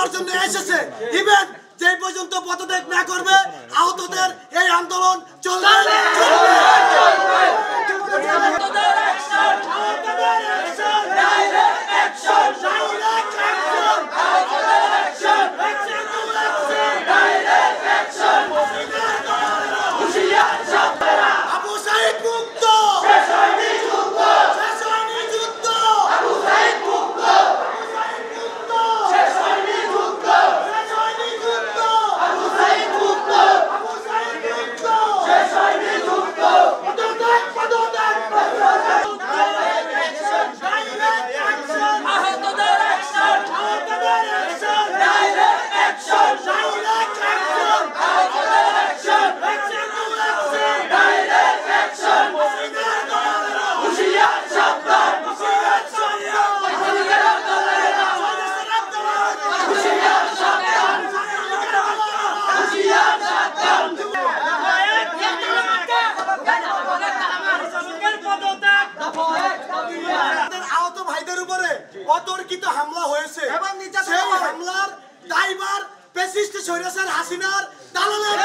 দেওয়ার জন্য এসেছে। ইভেন যে পর্যন্ত পদত্যাগ না করবে আহতদের এই আন্দোলন চলবে। অতর্কিত হামলা হয়েছে এবং সেই হামলার দায়ভার ফ্যাসিস্ট স্বৈরাচার হাসিনার দালালের।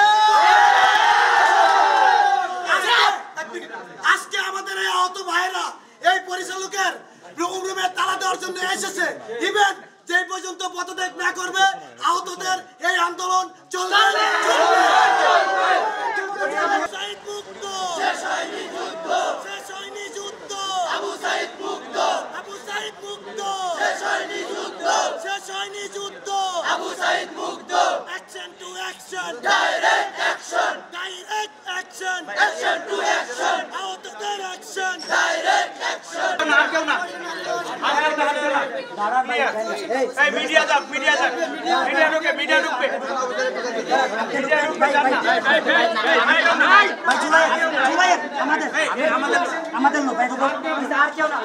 আজকে আমাদের এই আহত ভাইরা এই পরিচালকের রুমে তালা দেওয়ার জন্য এসেছে। ইভেন যে পর্যন্ত পদত্যাগ না করবে আহতদের এই আন্দোলন চলবে। Action to action, direct action, direct action, action to action, out of direction, direct action. Hey, media dak, media ঢুকবে, media ঢুকবে আমাদের লোক আর কেউ না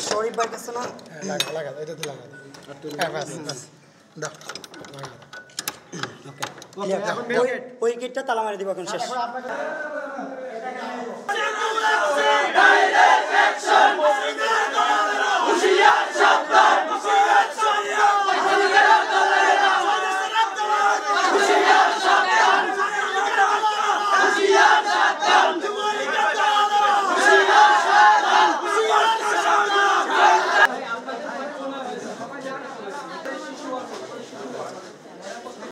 শরীফ ভাই কাছে না লাগা এটা তো লাগা ওই গেটটা তালা মারি দিব এখন শেষ। ডাইরেক্ট অ্যাকশন হুঁশিয়ার সাবধান